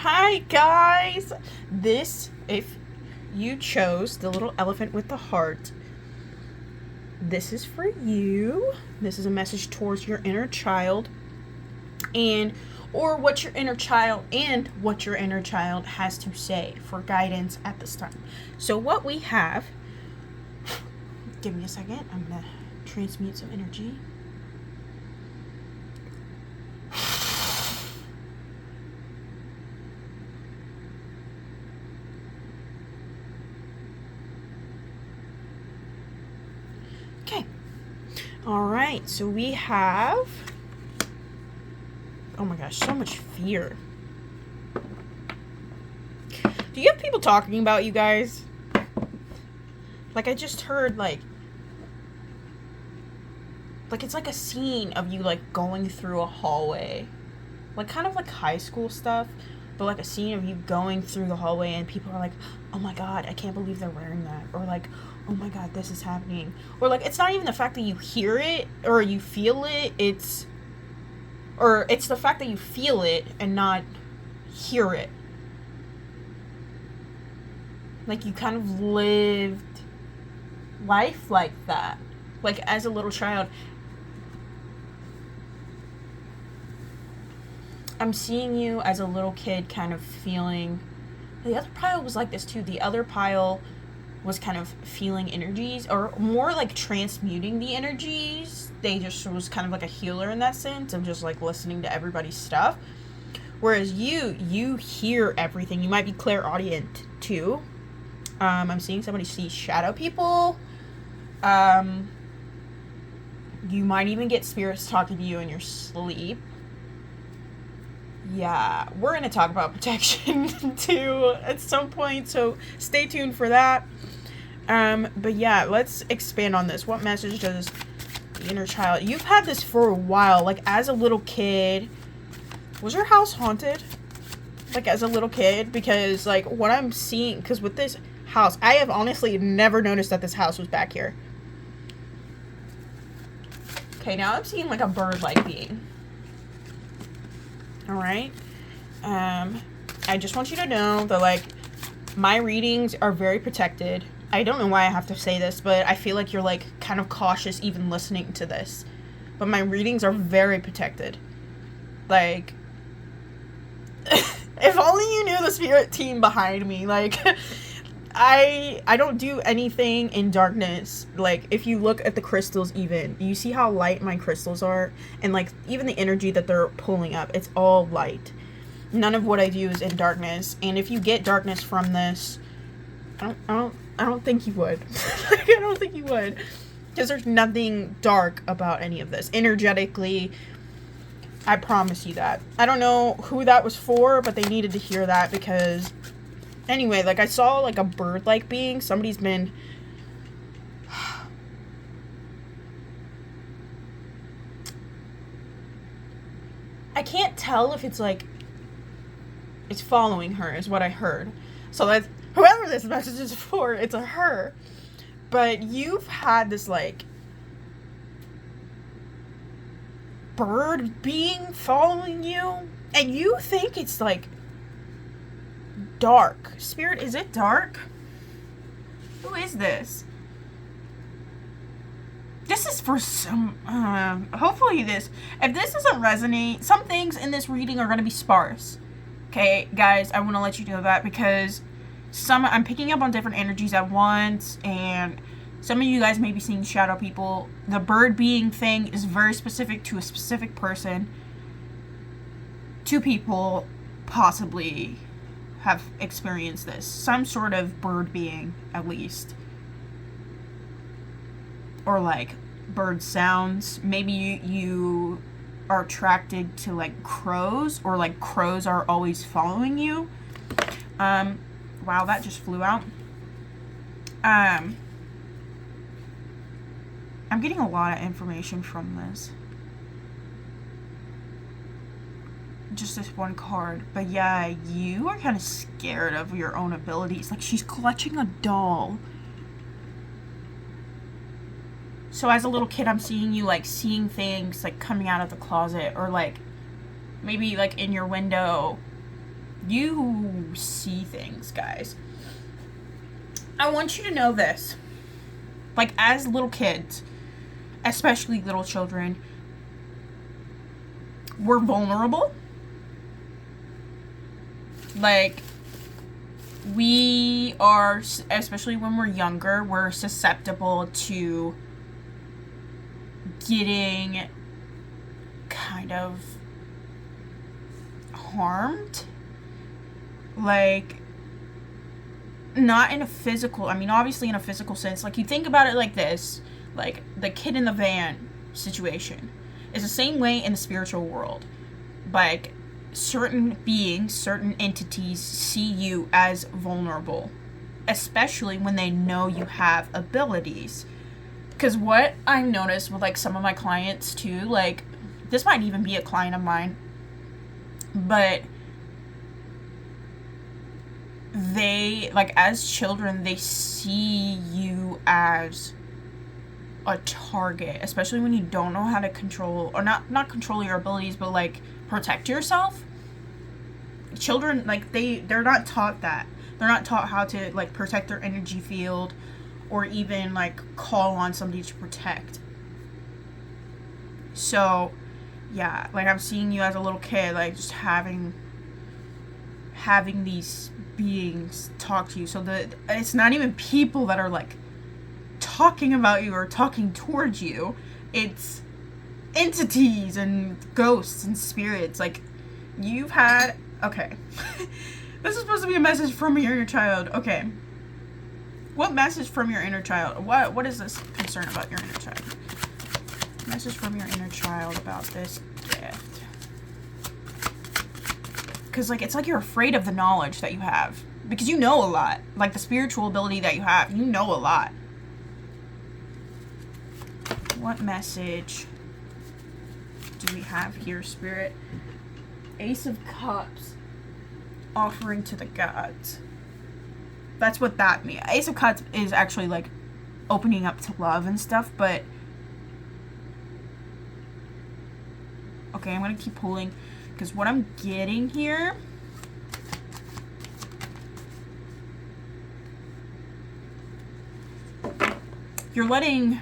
Hi guys! This, if you chose the little elephant with the heart, this is for you. This is a message towards your inner child or what your inner child has to say for guidance at this time. So what we have, give me a second, I'm gonna transmute some energy. Okay. All right. So we have, oh my gosh, so much fear. Do you have people talking about you guys? Like, I just heard, like it's like a scene of you, like, going through a hallway. Like, kind of like high school stuff, but like a scene of you going through the hallway and people are like, oh my god, I can't believe they're wearing that. Or like, oh my god, this is happening. Or like, it's not even the fact that you hear it or you feel it, it's the fact that you feel it and not hear it. Like, you kind of lived life like that. Like, as a little child, I'm seeing you as a little kid kind of feeling, the other pile was like this too. The other pile was kind of feeling energies, or more like transmuting the energies. They just was kind of like a healer in that sense of just like listening to everybody's stuff. Whereas you hear everything. You might be clairaudient too. I'm seeing somebody see shadow people. You might even get spirits talking to you in your sleep. Yeah, we're going to talk about protection too at some point, so stay tuned for that. But yeah, let's expand on this. What message does the inner child... You've had this for a while, like as a little kid. Was your house haunted? Like as a little kid? Because like what I'm seeing, because with this house, I have honestly never noticed that this house was back here. Okay, now I'm seeing like a bird-like being. Alright? I just want you to know that, like, my readings are very protected. I don't know why I have to say this, but I feel like you're, like, kind of cautious even listening to this. But my readings are very protected. Like, if only you knew the spirit team behind me. Like, I don't do anything in darkness. Like, if you look at the crystals even, you see how light my crystals are? And, like, even the energy that they're pulling up, it's all light. None of what I do is in darkness. And if you get darkness from this, I don't think you would. Like, I don't think you would. Because there's nothing dark about any of this. Energetically, I promise you that. I don't know who that was for, but they needed to hear that because... Anyway, like, I saw, like, a bird-like being. Somebody's been... I can't tell if it's, like... It's following her, is what I heard. So that's... Whoever this message is for, it's a her. But you've had this, like... bird being following you. And you think it's, like... dark. Spirit, is it dark? Who is this? This is for some, hopefully this, if this doesn't resonate, some things in this reading are going to be sparse. Okay, guys, I want to let you know that because I'm picking up on different energies at once, and some of you guys may be seeing shadow people. The bird being thing is very specific to a specific person. 2 people, possibly, have experienced this. Some sort of bird being, at least. Or, like, bird sounds. Maybe you are attracted to, like, crows. Or, like, crows are always following you. Wow, that just flew out. I'm getting a lot of information from this. Just this one card. But yeah, you are kind of scared of your own abilities. Like, she's clutching a doll. So as a little kid, I'm seeing you, like, seeing things, like, coming out of the closet. Or, like, maybe, like, in your window, You see things, guys. I want you to know this. Like, as little kids, especially little children, we're vulnerable. Like, we are, especially when we're younger, we're susceptible to getting kind of harmed. Like, not in a physical, I mean, obviously in a physical sense. Like, you think about it like this, like the kid in the van situation. It's the same way in the spiritual world. Like, certain beings, certain entities see you as vulnerable, especially when they know you have abilities. Because what I've noticed with, like, some of my clients too, like, this might even be a client of mine, but they, like, as children, they see you as a target, especially when you don't know how to control, or not control your abilities, but, like, protect yourself. Children, like, they're not taught that. They're not taught how to, like, protect their energy field, or even, like, call on somebody to protect. So, yeah, like, I'm seeing you as a little kid, like, just having these beings talk to you. So it's not even people that are, like, talking about you or talking towards you. It's entities and ghosts and spirits. Like, you've had, okay. This is supposed to be a message from your inner child. Okay. What message from your inner child? What is this concern about your inner child? Message from your inner child about this gift. Because, like, it's like you're afraid of the knowledge that you have. Because you know a lot. Like, the spiritual ability that you have, you know a lot. What message do we have here, Spirit? Ace of Cups. Offering to the gods. That's what that means. Ace of Cups is actually, like, opening up to love and stuff, but... Okay, I'm gonna keep pulling, because what I'm getting here... You're letting...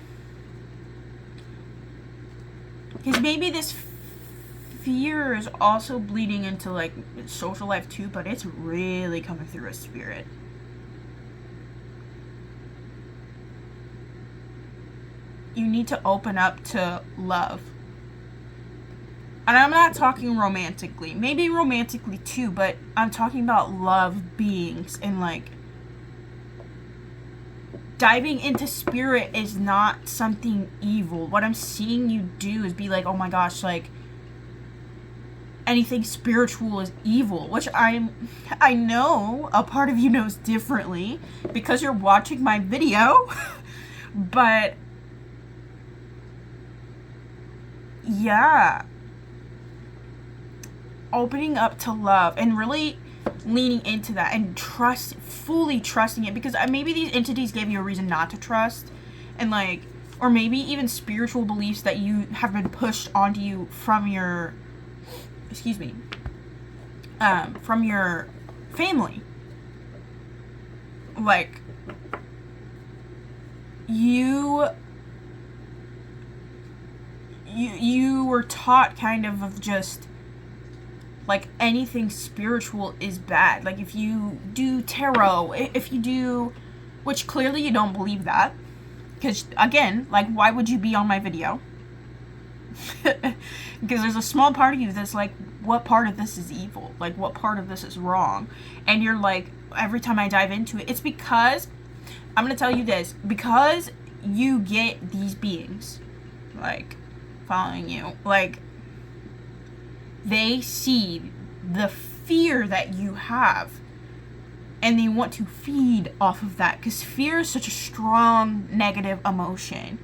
Because maybe this fear is also bleeding into, like, social life too, but it's really coming through a spirit. You need to open up to love. And I'm not talking romantically. Maybe romantically too, but I'm talking about love beings and, like, diving into spirit is not something evil. What I'm seeing you do is be like, oh my gosh, like, anything spiritual is evil, which I know a part of you knows differently because you're watching my video. But yeah, opening up to love and really leaning into that and fully trusting it, because maybe these entities gave you a reason not to trust, and, like, or maybe even spiritual beliefs that you have been pushed onto you from your from your family. Like, you were taught kind of just, like, anything spiritual is bad. Like, if you do tarot, if you do, which clearly you don't believe that, because, again, like, why would you be on my video? Because there's a small part of you that's like, what part of this is evil? Like, what part of this is wrong? And you're like, every time I dive into it, it's because, I'm going to tell you this, because you get these beings, like, following you, like, they see the fear that you have, and they want to feed off of that, because fear is such a strong negative emotion.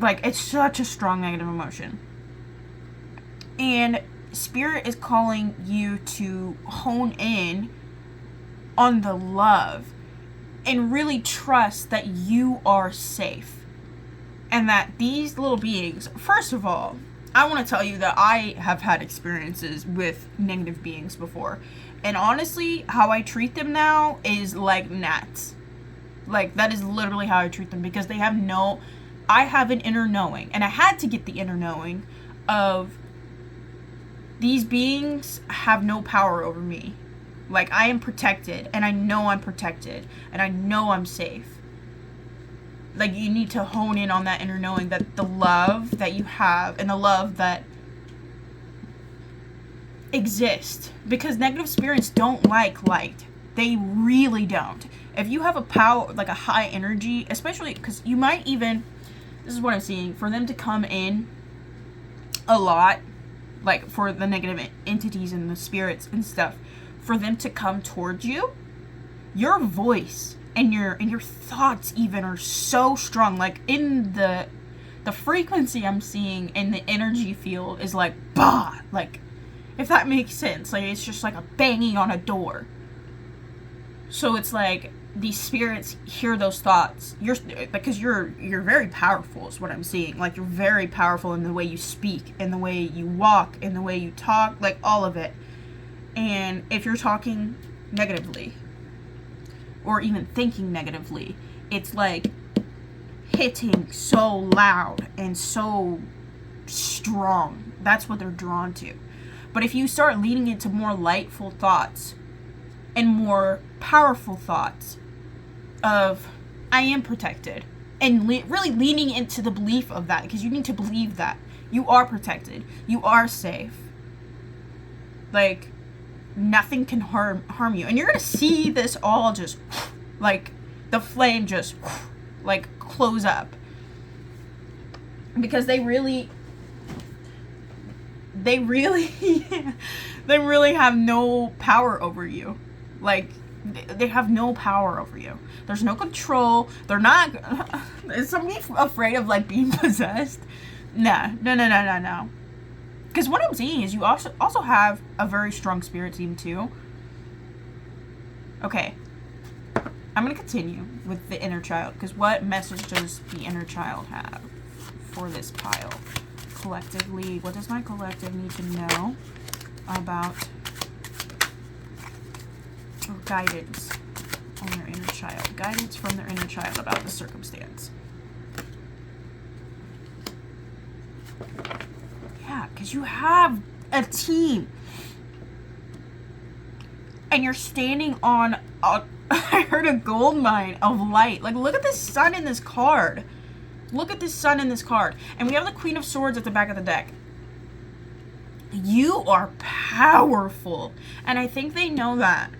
Like, it's such a strong negative emotion. And Spirit is calling you to hone in on the love and really trust that you are safe. And that these little beings, first of all, I want to tell you that I have had experiences with negative beings before. And honestly, how I treat them now is like gnats. Like, that is literally how I treat them, because they have no... I have an inner knowing, and I had to get the inner knowing of these beings have no power over me. Like, I am protected, and I know I'm protected, and I know I'm safe. Like, you need to hone in on that inner knowing, that the love that you have and the love that exists. Because negative spirits don't like light. They really don't. If you have a power, like a high energy, especially because you might even, this is what I'm seeing, for them to come in a lot, like for the negative entities and the spirits and stuff, for them to come towards you, your voice and your thoughts even are so strong. Like, in the frequency I'm seeing in the energy field is like, bah, like, if that makes sense. Like, it's just like a banging on a door. So it's like these spirits hear those thoughts. Because you're very powerful is what I'm seeing. Like, you're very powerful in the way you speak, in the way you walk, in the way you talk, like all of it. And if you're talking negatively, or even thinking negatively, it's like hitting so loud and so strong. That's what they're drawn to. But if you start leaning into more lightful thoughts and more powerful thoughts of, I am protected, and really leaning into the belief of that, because you need to believe that you are protected, you are safe, like, nothing can harm you. And you're gonna see this all just, like, the flame just, like, close up. Because they really have no power over you. Like, they have no power over you. There's no control. They're not... Is somebody afraid of, like, being possessed? No. Because what I'm seeing is you also have a very strong spirit team, too. Okay. I'm going to continue with the inner child. Because what message does the inner child have for this pile? Collectively, what does my collective need to know about, or guidance on their inner child? Guidance from their inner child about the circumstance. Yeah, because you have a team. And you're standing on a, I heard a gold mine of light. Like, look at the sun in this card. Look at this sun in this card. And we have the Queen of Swords at the back of the deck. You are powerful. And I think they know that.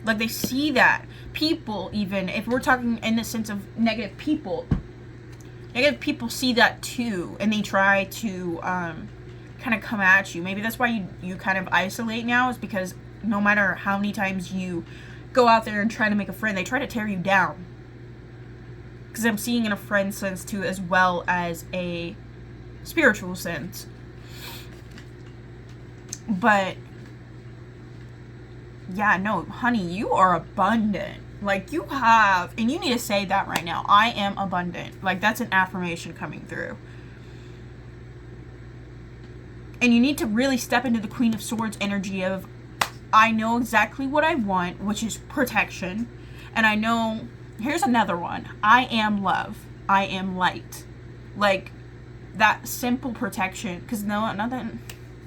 Like, they see that. People, even, if we're talking in the sense of negative people see that too. And they try to kind of come at you. Maybe that's why you kind of isolate now, is because no matter how many times you go out there and try to make a friend, they try to tear you down. Because I'm seeing in a friend sense too, as well as a spiritual sense. But yeah, no, honey, you are abundant. Like, you have, and you need to say that right now. I am abundant. Like, that's an affirmation coming through. And you need to really step into the Queen of Swords energy of, I know exactly what I want, which is protection. And I know, here's another one. I am love. I am light. Like, that simple protection. Because nothing,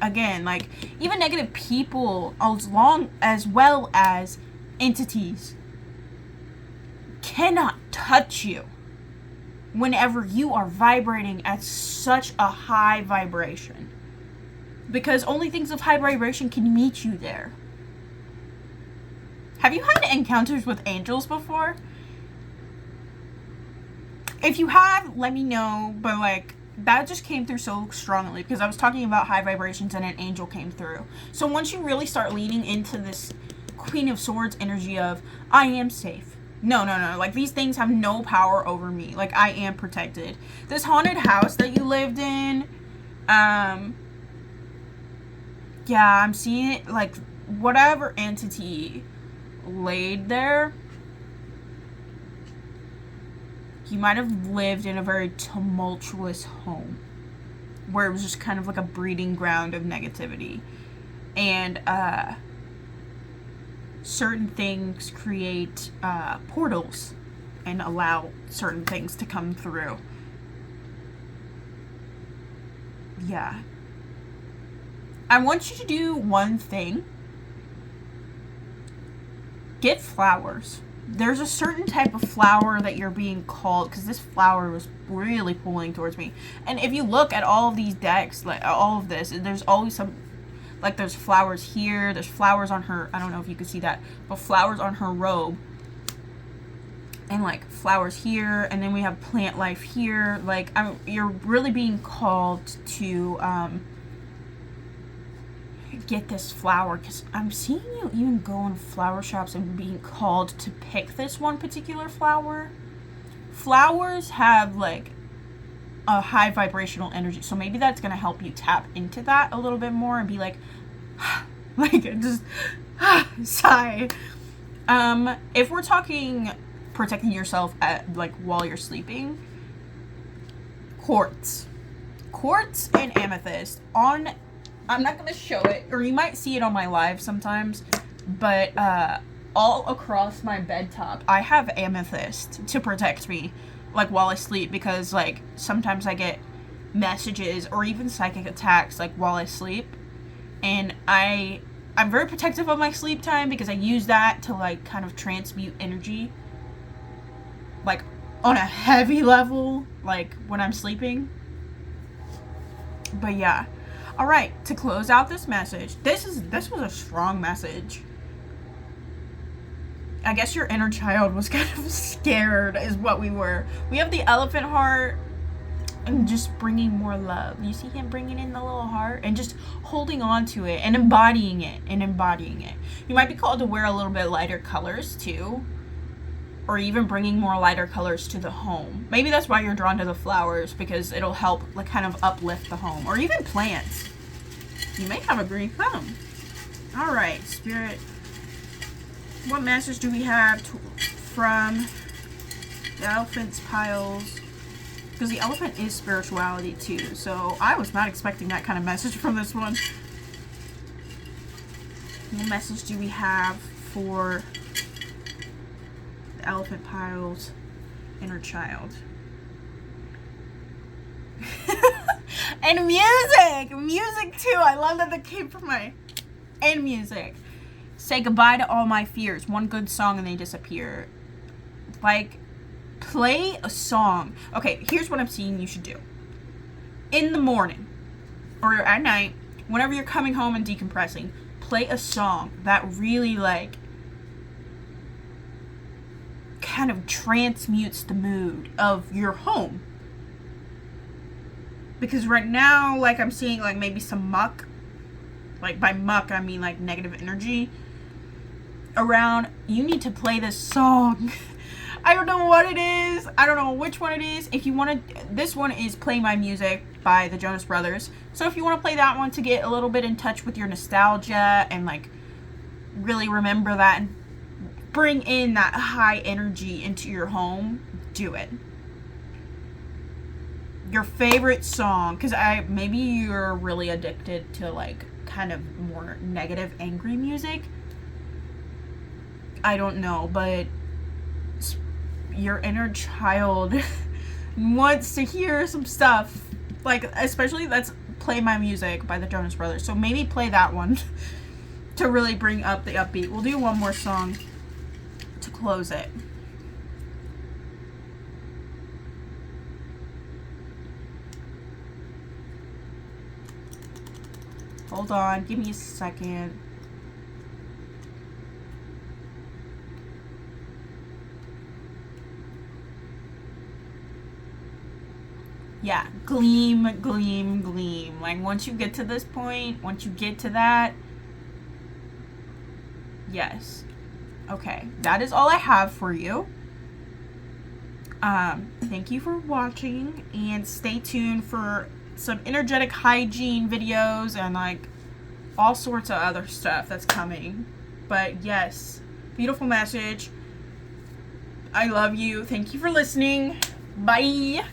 again, like, even negative people, as well as entities, cannot touch you whenever you are vibrating at such a high vibration. Because only things of high vibration can meet you there. Have you had encounters with angels before? If you have, let me know. But, like, that just came through so strongly, because I was talking about high vibrations and an angel came through. So once you really start leaning into this Queen of Swords energy of, I am safe. No. Like, these things have no power over me. Like, I am protected. This haunted house that you lived in, yeah, I'm seeing it, like, whatever entity laid there, you might have lived in a very tumultuous home. where it was just kind of like a breeding ground of negativity. And certain things create portals and allow certain things to come through. Yeah. I want you to do one thing. Get flowers. There's a certain type of flower that you're being called, because this flower was really pulling towards me. And if you look at all of these decks, like all of this, there's always some, like there's flowers here, there's flowers on her, I don't know if you can see that, but flowers on her robe. And like flowers here, and then we have plant life here. Like you're really being called to get this flower, because I'm seeing you even go in flower shops and being called to pick this one particular flower. Flowers have like a high vibrational energy, so maybe that's gonna help you tap into that a little bit more and be like like just sigh. If we're talking protecting yourself at like while you're sleeping, quartz and amethyst on, I'm not going to show it, or you might see it on my live sometimes, but all across my bed top, I have amethyst to protect me, like, while I sleep, because, like, sometimes I get messages or even psychic attacks, like, while I sleep, and I'm very protective of my sleep time, because I use that to, like, kind of transmute energy, like, on a heavy level, like, when I'm sleeping. But, yeah. All right, to close out this message, this was a strong message. I guess your inner child was kind of scared, is what we were. We have the elephant heart, and just bringing more love. You see him bringing in the little heart and just holding on to it and embodying it You might be called to wear a little bit lighter colors too, or even bringing more lighter colors to the home. Maybe that's why you're drawn to the flowers, because it'll help like kind of uplift the home, or even plants. You may have a green thumb. All right, Spirit, what message do we have from the elephant's piles? Because the elephant is spirituality too, so I was not expecting that kind of message from this one. What message do we have for the elephant pile's inner child? And music too. I love that came from and music. Say goodbye to all my fears. One good song and they disappear. Like, play a song. Okay, here's what I'm seeing you should do. In the morning or at night, whenever you're coming home and decompressing, play a song that really like kind of transmutes the mood of your home. Because right now, like, I'm seeing like maybe some muck. Like, by muck I mean like negative energy around. You need to play this song. I don't know what it is. I don't know which one it is. If you want to, this one is Play My Music by the Jonas Brothers. So if you want to play that one to get a little bit in touch with your nostalgia and like really remember that and bring in that high energy into your home, do it. Your favorite song, because maybe you're really addicted to like kind of more negative, angry music. I don't know, but your inner child wants to hear some stuff, like, especially that's Play My Music by the Jonas Brothers. So maybe play that one to really bring up the upbeat. We'll do one more song to close it. Hold on, give me a second. Yeah, gleam, gleam, gleam. Like, once you get to this point, once you get to that, yes. Okay, that is all I have for you. Thank you for watching, and stay tuned for some energetic hygiene videos and like all sorts of other stuff that's coming. But yes, beautiful message. I love you. Thank you for listening. Bye.